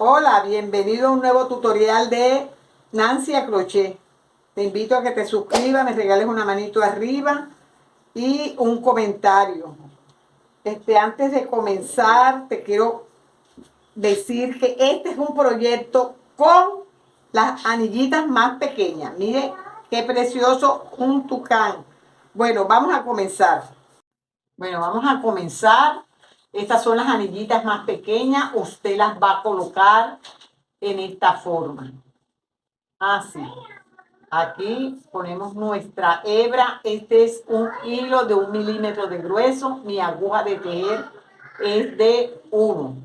Hola, bienvenido a un nuevo tutorial de Nancy a Crochet. Te invito a que te suscribas, me regales una manito arriba y un comentario. Antes de comenzar, te quiero decir que este es un proyecto con las anillitas más pequeñas. Mire qué precioso un tucán. Bueno, vamos a comenzar. Estas son las anillitas más pequeñas. Usted las va a colocar en esta forma. Así. Aquí ponemos nuestra hebra. Este es un hilo de 1 milímetro de grueso. Mi aguja de tejer es de 1.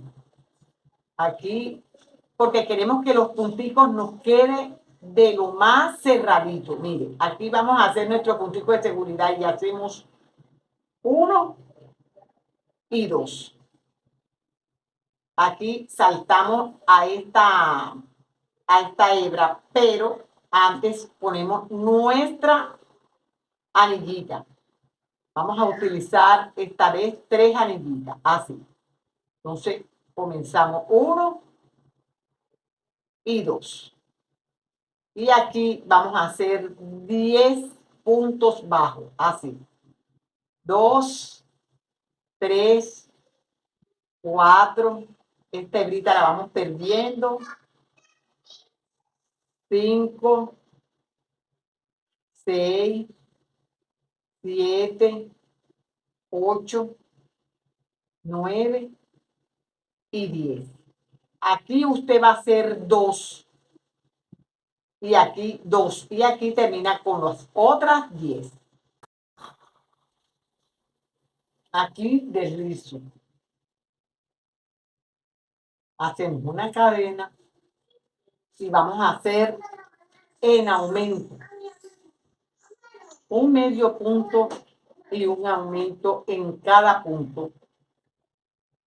Aquí, porque queremos que los punticos nos queden de lo más cerradito. Mire, aquí vamos a hacer nuestro puntico de seguridad y hacemos 1 y 2. Aquí saltamos a esta hebra, pero antes ponemos nuestra anillita. Vamos a utilizar esta vez 3 anillitas, así. Entonces, comenzamos 1 y 2. Y aquí vamos a hacer 10 puntos bajos, así. 2, 3, 4. Esta hebrita la vamos perdiendo. 5, 6, 7, 8, 9 y 10. Aquí usted va a hacer 2 y aquí 2 y aquí termina con las otras 10. Aquí deslizo. Hacemos una cadena y vamos a hacer en aumento un medio punto y un aumento en cada punto.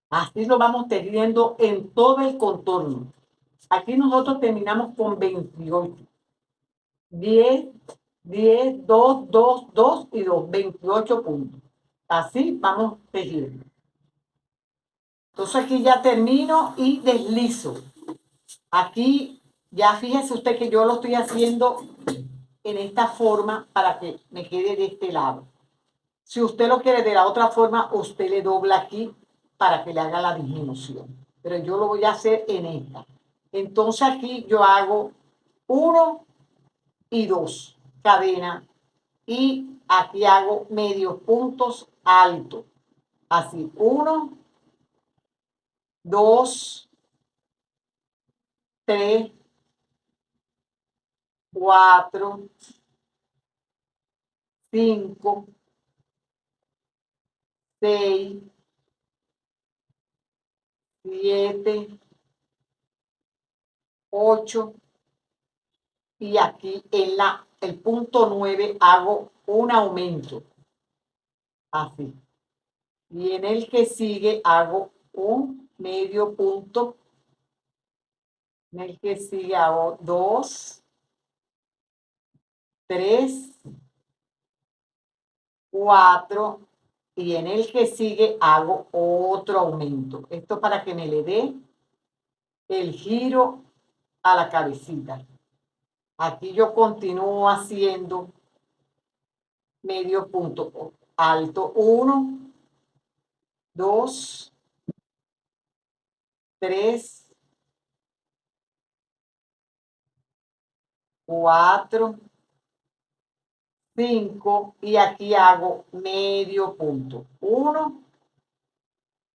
Así lo vamos tejiendo en todo el contorno. Aquí nosotros terminamos con 28. 10, 10, 2, 2, 2 y 2, 28 puntos. Así vamos tejiendo. Entonces aquí ya termino y deslizo. Aquí ya fíjese usted que yo lo estoy haciendo en esta forma para que me quede de este lado. Si usted lo quiere de la otra forma, usted le dobla aquí para que le haga la disminución. Pero yo lo voy a hacer en esta. Entonces aquí yo hago 1 y 2 cadenas y aquí hago medios puntos altos. Así, 1, 2, 3, 4, 5, 6, 7, 8 y aquí en el punto 9 hago un aumento. Así. Y en el que sigue hago un medio punto. En el que sigue hago 2, 3, 4 y en el que sigue hago otro aumento. Esto para que me le dé el giro a la cabecita. Aquí yo continúo haciendo medio punto alto. 1, 2, 3, 4, 5 y aquí hago medio punto. 1,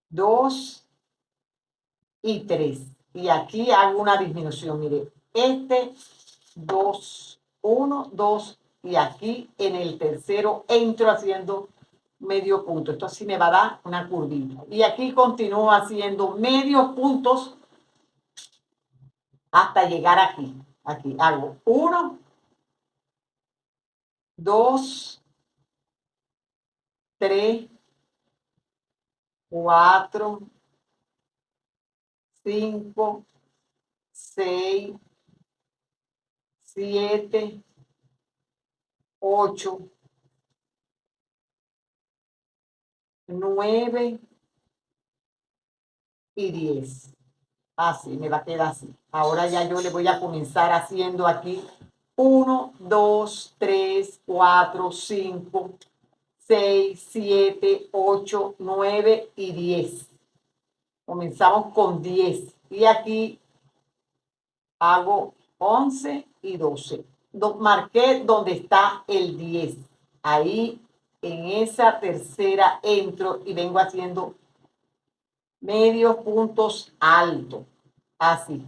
2 y 3. Y aquí hago una disminución. Mire, 2, 1, 2 y aquí en el tercero entro haciendo medio punto. Esto sí me va a dar una curvita. Y aquí continúo haciendo medios puntos hasta llegar aquí. Aquí hago 1, 2, 3, 4, 5, 6, 7, 8, 9 y 10. Así, me va a quedar así. Ahora ya yo le voy a comenzar haciendo aquí 1, 2, 3, 4, 5, 6, 7, 8, 9 y 10. Comenzamos con 10. Y aquí hago 11 y 12. Marqué donde está el 10. Ahí en esa tercera entro y vengo haciendo medios puntos altos. Así.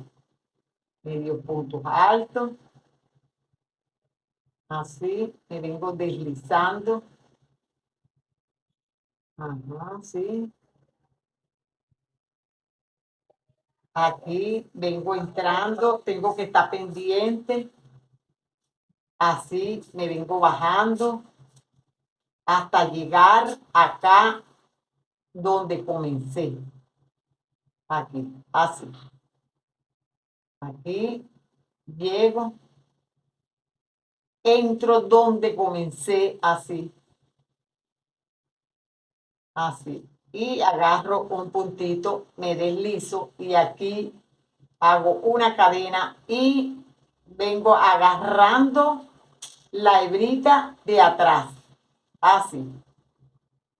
Medios puntos altos. Así. Me vengo deslizando. Ajá, sí. Aquí vengo entrando. Tengo que estar pendiente. Así me vengo bajando hasta llegar acá donde comencé. Aquí, así. Aquí llego, entro donde comencé, así, así. Y agarro un puntito, me deslizo y aquí hago una cadena y vengo agarrando la hebrita de atrás, así.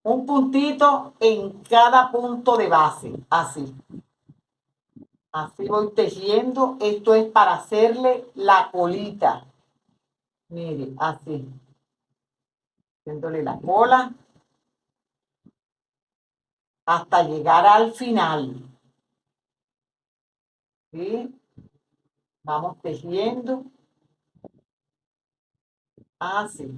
Un puntito en cada punto de base, así. Así voy tejiendo. Esto es para hacerle la colita. Mire, así. Haciéndole la cola hasta llegar al final. ¿Sí? Vamos tejiendo. Así.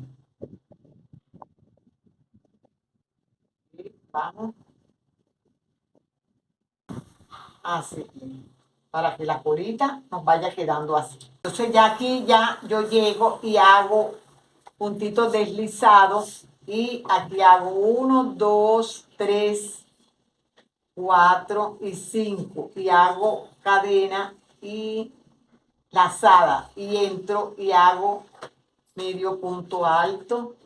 ¿Sí? Vamos. Así. Para que la colita nos vaya quedando así. Entonces ya aquí ya yo llego y hago puntitos deslizados. Y aquí hago 1, 2, 3, 4 y 5 y hago cadena y lazada y entro y hago medio punto alto,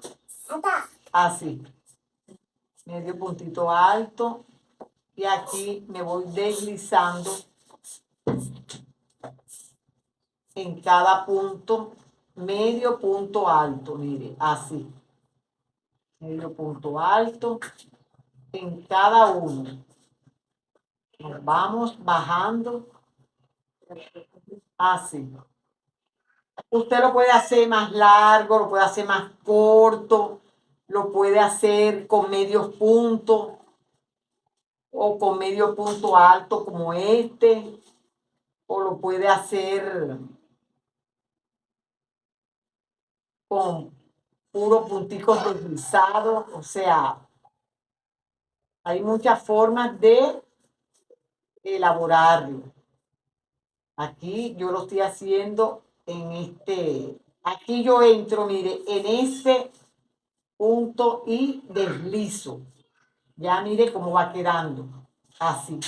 así, medio puntito alto y aquí me voy deslizando en cada punto, medio punto alto, mire, así, medio punto alto en cada uno. Nos vamos bajando así. Usted lo puede hacer más largo, lo puede hacer más corto, lo puede hacer con medios puntos o con medio punto alto como este, o lo puede hacer con puros punticos deslizados. O sea, hay muchas formas de elaborarlo. Aquí yo lo estoy haciendo en este, aquí yo entro, mire, en ese punto y deslizo. Ya mire cómo va quedando. Así.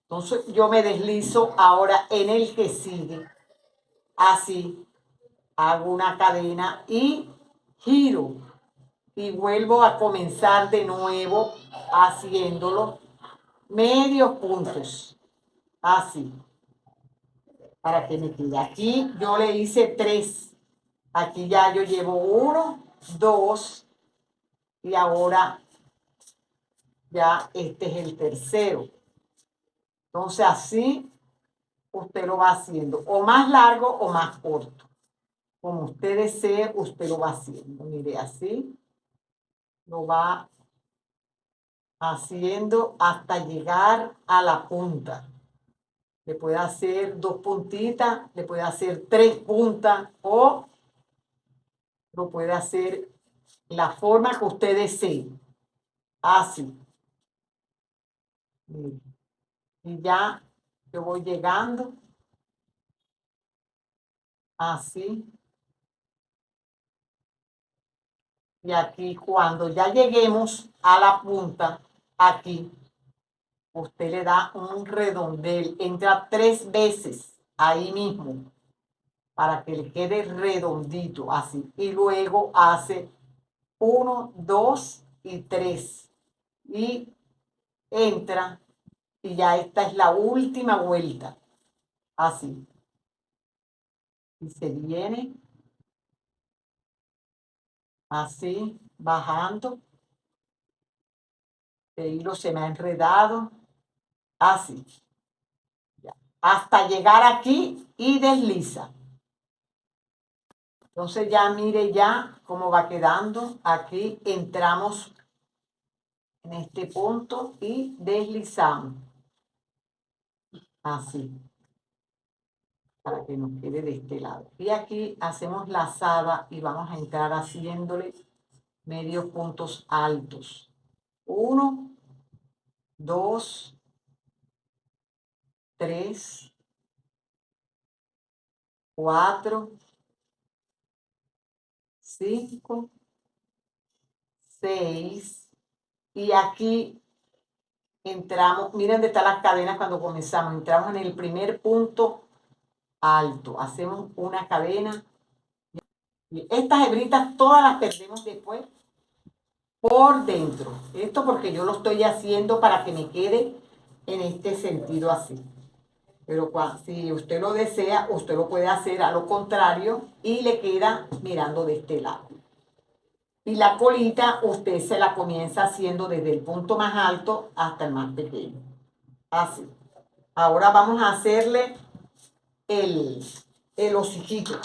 Entonces yo me deslizo ahora en el que sigue. Así. Hago una cadena y giro. Y vuelvo a comenzar de nuevo haciéndolo medios puntos. Así. Para que me quede. Aquí yo le hice 3. Aquí ya yo llevo 1, 2. Y ahora ya este es el tercero. Entonces así usted lo va haciendo, o más largo o más corto. Como usted desee, usted lo va haciendo. Mire, así lo va haciendo hasta llegar a la punta. Le puede hacer 2 puntitas, le puede hacer 3 puntas o lo puede hacer la forma que usted desee. Así. Mire. Y ya yo voy llegando así. Y aquí cuando ya lleguemos a la punta, aquí, usted le da un redondel, entra 3 veces ahí mismo para que le quede redondito, así. Y luego hace 1, 2 y 3. Y entra y ya esta es la última vuelta. así. Y se viene así, bajando. El hilo se me ha enredado, así, ya, hasta llegar aquí y desliza. Entonces ya mire ya cómo va quedando. Aquí entramos en este punto y deslizamos, así, para que nos quede de este lado. Y aquí hacemos lazada y vamos a entrar haciéndole medios puntos altos. 1, 2, 3, 4, 5, 6. Y aquí entramos, miren dónde están las cadenas cuando comenzamos. Entramos en el primer punto alto. Hacemos una cadena. Y estas hebritas todas las perdemos después por dentro. Esto porque yo lo estoy haciendo para que me quede en este sentido así. Pero si usted lo desea, usted lo puede hacer a lo contrario y le queda mirando de este lado. Y la colita usted se la comienza haciendo desde el punto más alto hasta el más pequeño. Así. Ahora vamos a hacerle el hociquito.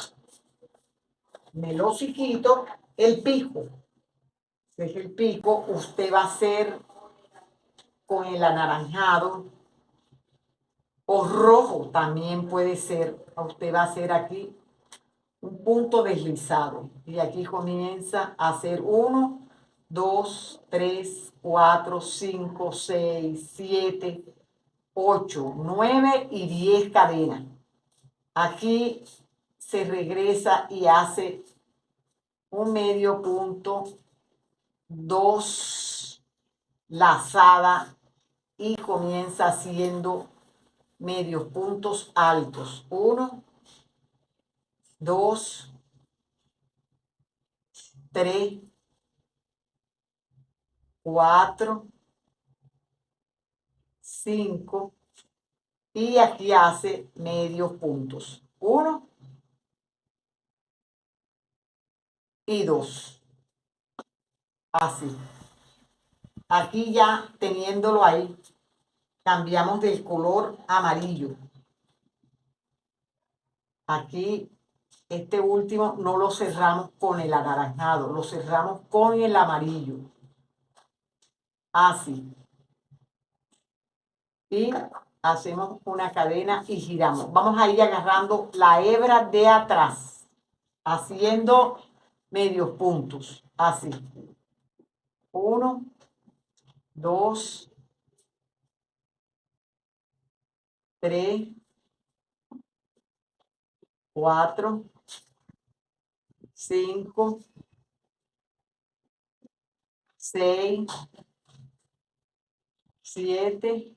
En el hociquito, el pico. Es el pico, usted va a hacer con el anaranjado o rojo también puede ser. Usted va a hacer aquí un punto deslizado. Y aquí comienza a hacer 1, 2, 3, 4, 5, 6, 7, 8, 9 y 10 cadenas. Aquí se regresa y hace un medio punto, 2 lazada y comienza haciendo medios puntos altos. 1, 2, 3, 4, 5 y aquí hace medios puntos. 1 y 2. Así. Aquí ya teniéndolo ahí, cambiamos del color amarillo. Aquí este último no lo cerramos con el anaranjado, lo cerramos con el amarillo. Así. Y hacemos una cadena y giramos. Vamos a ir agarrando la hebra de atrás, haciendo medios puntos. Así. 1, 2, 3, 4, 5, 6, 7,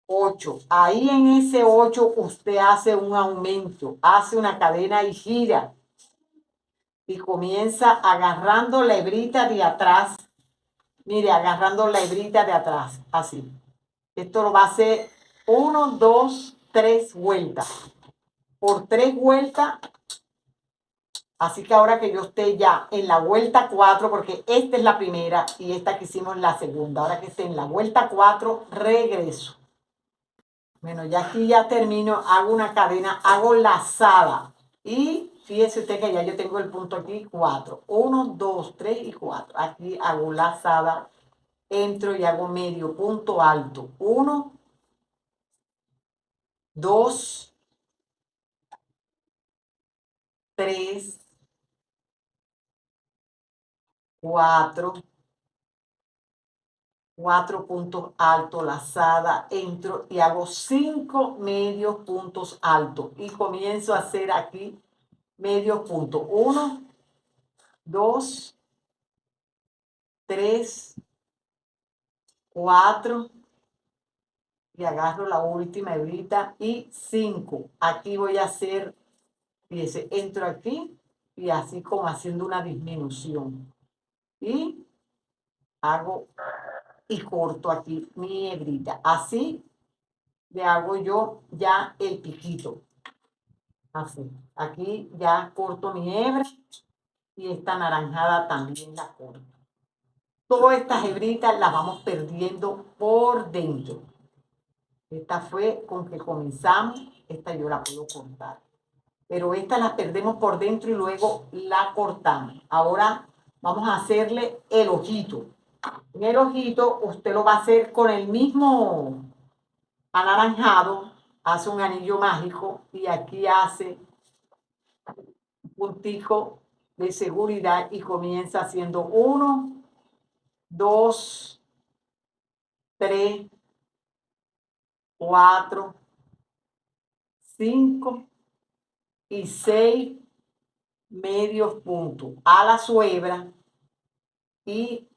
8. Ahí en ese 8 usted hace un aumento, hace una cadena y gira. Y comienza agarrando la hebrita de atrás. Mire, agarrando la hebrita de atrás, así. Esto lo va a hacer 1, 2, 3 vueltas. Por 3 vueltas. Así que ahora que yo esté ya en la vuelta 4, porque esta es la primera y esta que hicimos la segunda. Ahora que esté en la vuelta 4, regreso. Bueno, ya aquí ya termino, hago una cadena, hago lazada. Y fíjese usted que ya yo tengo el punto aquí 4. 1, 2, 3 y 4. Aquí hago lazada, entro y hago medio punto alto. 1, 2, 3, 4. 4 puntos altos, lazada, entro y hago 5 medios puntos altos. Y comienzo a hacer aquí medios puntos. 1, 2, 3, 4. Y agarro la última hebrita y 5. Aquí voy a hacer, fíjense, entro aquí y así como haciendo una disminución. Y hago y corto aquí mi hebrita. Así le hago yo ya el piquito. Así. Aquí ya corto mi hebra y esta naranjada también la corto. Todas estas hebritas las vamos perdiendo por dentro. Esta fue con que comenzamos, esta yo la puedo cortar. Pero esta la perdemos por dentro y luego la cortamos. Ahora vamos a hacerle el ojito. En el ojito usted lo va a hacer con el mismo anaranjado, hace un anillo mágico y aquí hace un puntico de seguridad y comienza haciendo 1, 2, 3, 4, 5 y 6 medios puntos a la suebra y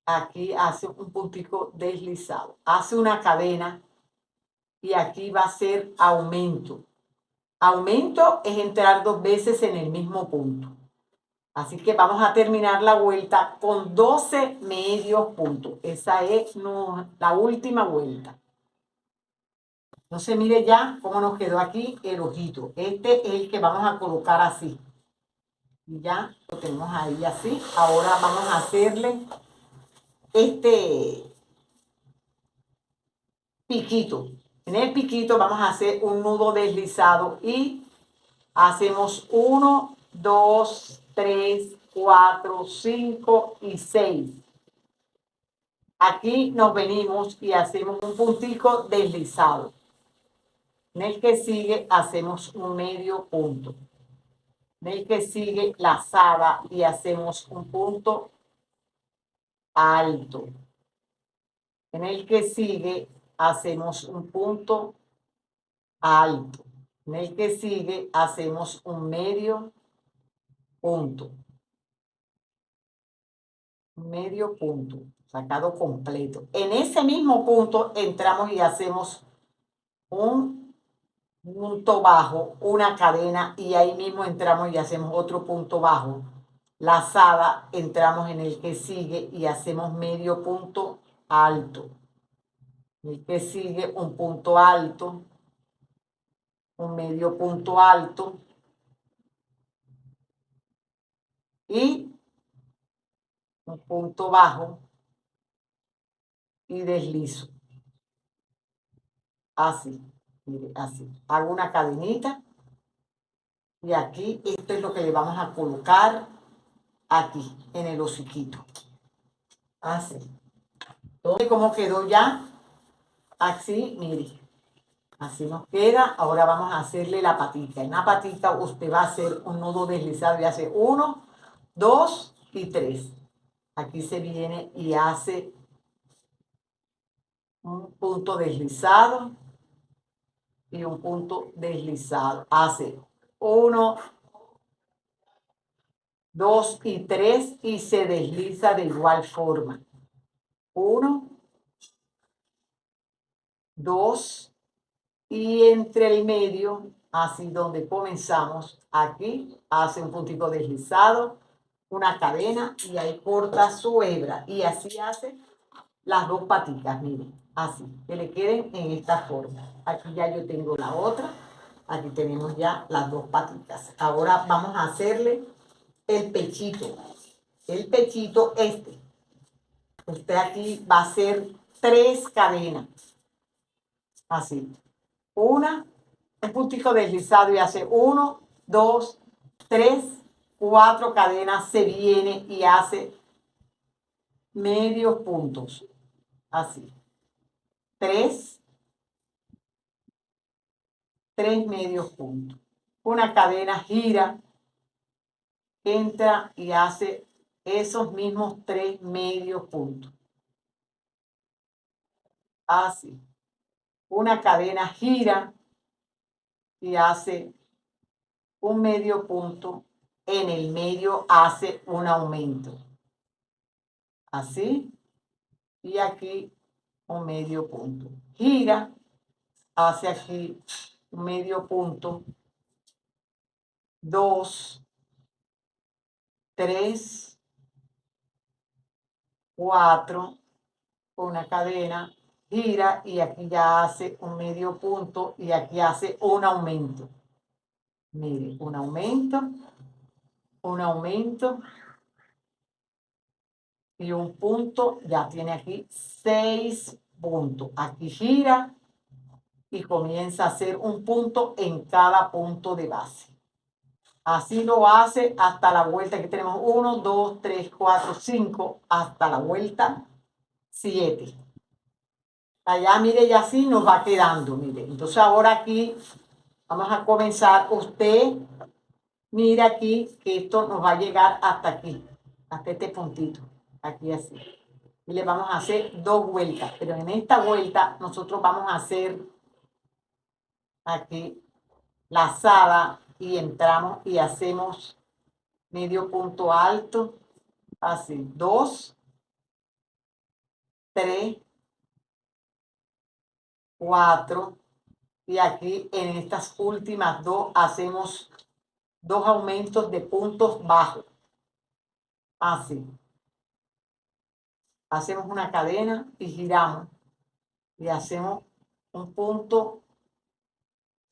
aquí hace un puntico deslizado. Hace una cadena y aquí va a ser aumento. Aumento es entrar 2 veces en el mismo punto. Así que vamos a terminar la vuelta con 12 medios puntos. Esa es la última vuelta. Entonces mire ya cómo nos quedó aquí el ojito. Este es el que vamos a colocar así. Y ya lo tenemos ahí así. Ahora vamos a hacerle este piquito. En el piquito vamos a hacer un nudo deslizado y hacemos 1, 2, 3, 4, 5 y 6. Aquí nos venimos y hacemos un puntico deslizado. En el que sigue hacemos un medio punto. En el que sigue lazada y hacemos un punto alto. En el que sigue hacemos un punto alto. En el que sigue hacemos un medio punto. Medio punto, sacado completo. En ese mismo punto entramos y hacemos un punto bajo, una cadena, y ahí mismo entramos y hacemos otro punto bajo. Lazada, entramos en el que sigue y hacemos medio punto alto. El que sigue un punto alto, un medio punto alto y un punto bajo y deslizo. Así, mire, así. Hago una cadenita y aquí esto es lo que le vamos a colocar aquí, en el hociquito. Así. Entonces, ¿cómo quedó ya? Así, mire. Así nos queda. Ahora vamos a hacerle la patita. En la patita usted va a hacer un nudo deslizado y hace 1, 2 y 3. Aquí se viene y hace un punto deslizado y un punto deslizado. Hace 1, 2 y 3 y se desliza de igual forma. 1, 2 y entre el medio, así donde comenzamos, aquí hace un puntito deslizado, una cadena y ahí corta su hebra y así hace las dos patitas, miren, así, que le queden en esta forma. Aquí ya yo tengo la otra, aquí tenemos ya las dos patitas. Ahora vamos a hacerle el pechito. El pechito este. Usted aquí va a hacer 3 cadenas. Así. Un puntito deslizado y hace 1, 2, 3, 4 cadenas. Se viene y hace medios puntos. Así. 3 medios puntos. Una cadena gira, entra y hace esos mismos 3 medios puntos. Así. Una cadena gira y hace un medio punto. En el medio hace un aumento. Así. Y aquí un medio punto. Gira, hace aquí un medio punto. 2, 3, 4, una cadena gira y aquí ya hace un medio punto y aquí hace un aumento. Mire, un aumento y un punto, ya tiene aquí 6 puntos. Aquí gira y comienza a hacer un punto en cada punto de base. Así lo hace hasta la vuelta que tenemos 1, 2, 3, 4, 5, hasta la vuelta 7. Allá, mire, y así nos va quedando, mire. Entonces ahora aquí vamos a comenzar. Usted mira aquí que esto nos va a llegar hasta aquí, hasta este puntito, aquí así. Y le vamos a hacer 2 vueltas, pero en esta vuelta nosotros vamos a hacer aquí lazada y entramos y hacemos medio punto alto, así, 2, 3, 4, y aquí en estas últimas 2 hacemos 2 aumentos de puntos bajos, así. Hacemos una cadena y giramos y hacemos un punto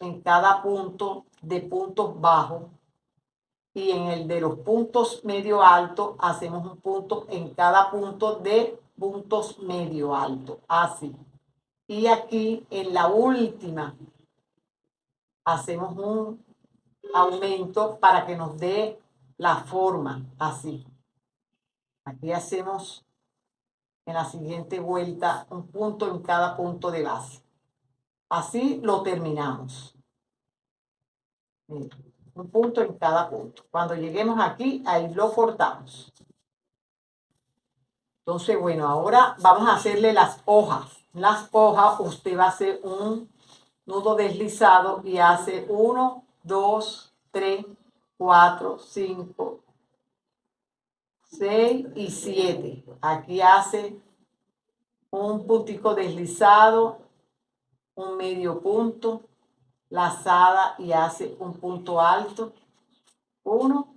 en cada punto de puntos bajos y en el de los puntos medio alto hacemos un punto en cada punto de puntos medio alto, así. Y aquí en la última hacemos un aumento para que nos dé la forma, así. Aquí hacemos en la siguiente vuelta un punto en cada punto de base. Así lo terminamos. Mira, un punto en cada punto. Cuando lleguemos aquí, ahí lo cortamos. Entonces, bueno, ahora vamos a hacerle las hojas. Las hojas, usted va a hacer un nudo deslizado y hace 1, 2, 3, 4, 5, 6 y 7. Aquí hace un puntico deslizado, un medio punto, lazada y hace un punto alto, 1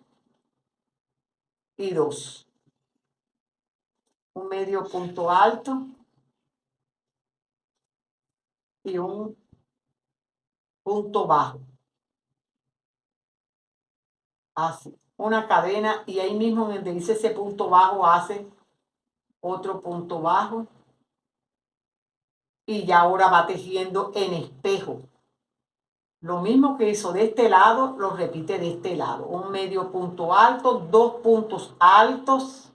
y 2. Un medio punto alto y un punto bajo. Así, una cadena y ahí mismo donde dice ese punto bajo hace otro punto bajo y ya ahora va tejiendo en espejo. Lo mismo que hizo de este lado, lo repite de este lado. Un medio punto alto, 2 puntos altos.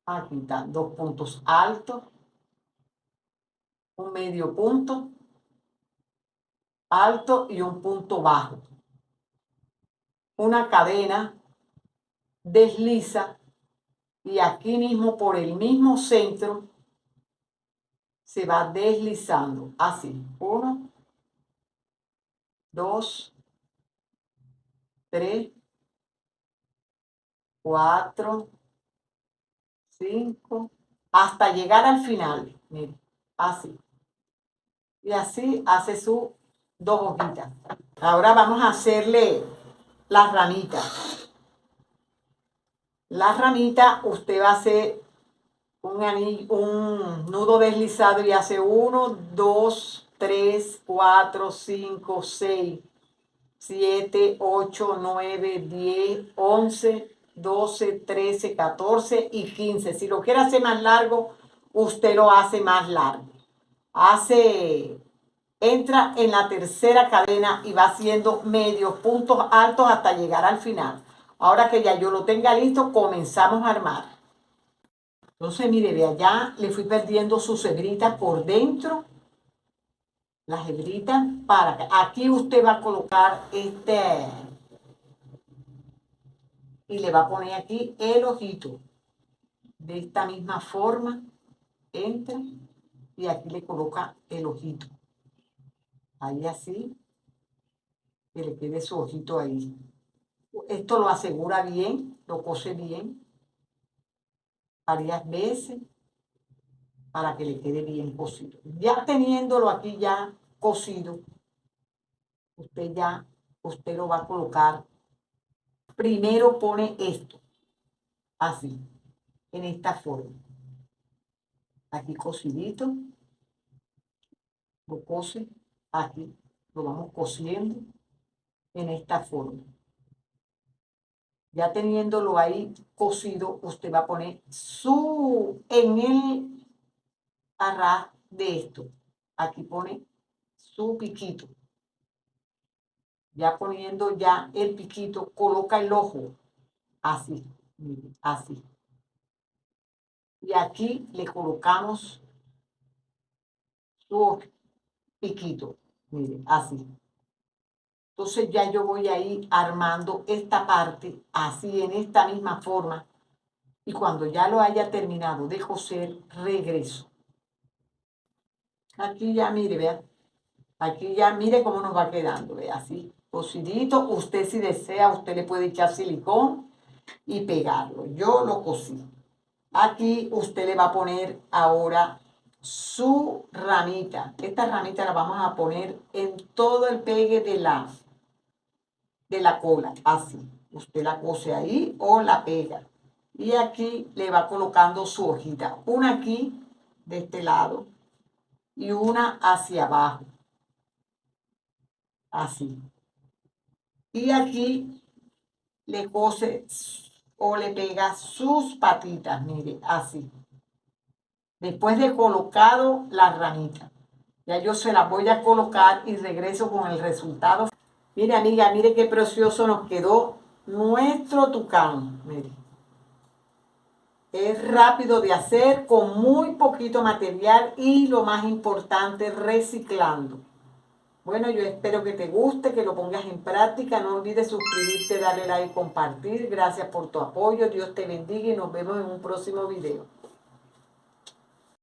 Aquí están 2 puntos altos. Un medio punto alto y un punto bajo. Una cadena desliza y aquí mismo por el mismo centro se va deslizando así. 1, 2, 3, 4, 5, hasta llegar al final. Mire, así. Y así hace sus 2 hojitas. Ahora vamos a hacerle las ramitas. Las ramitas usted va a hacer un nudo deslizado y hace 1, 2, 3, 4, 5, 6, 7, 8, 9, 10, 11, 12, 13, 14 y 15. Si lo quiere hacer más largo, usted lo hace más largo. Entra en la tercera cadena y va haciendo medios puntos altos hasta llegar al final. Ahora que ya yo lo tenga listo, comenzamos a armar. Entonces, mire, de allá le fui perdiendo sus hebritas por dentro. Las hebritas para acá. Aquí usted va a colocar y le va a poner aquí el ojito. De esta misma forma, entra y aquí le coloca el ojito. Ahí así, que le quede su ojito ahí. Esto lo asegura bien, lo cose bien varias veces para que le quede bien cocido. Ya teniéndolo aquí ya cocido, usted lo va a colocar. Primero pone esto, así, en esta forma. Aquí cocidito. lo cose aquí, lo vamos cosiendo en esta forma. Ya teniéndolo ahí cocido, usted va a poner en el arras de esto. Aquí pone su piquito. Ya poniendo ya el piquito, coloca el ojo. Así, mire, así. Y aquí le colocamos su piquito. Mire, así. Entonces ya yo voy a ir armando esta parte así en esta misma forma. Y cuando ya lo haya terminado de coser, regreso. Aquí ya mire, vea. Aquí ya mire cómo nos va quedando, vea, así. Cocidito. Usted si desea, usted le puede echar silicón y pegarlo. Yo lo cosí. Aquí usted le va a poner ahora su ramita. Esta ramita la vamos a poner en todo el pegue de la cola, así. Usted la cose ahí o la pega. Y aquí le va colocando su hojita. Una aquí, de este lado, y una hacia abajo. Así. Y aquí le cose o le pega sus patitas, mire, así. Después de colocado la ramita. Ya yo se las voy a colocar y regreso con el resultado. Mire, amiga, mire qué precioso nos quedó nuestro tucán. Mire. Es rápido de hacer, con muy poquito material y lo más importante, reciclando. Bueno, yo espero que te guste, que lo pongas en práctica. No olvides suscribirte, darle like, compartir. Gracias por tu apoyo. Dios te bendiga y nos vemos en un próximo video.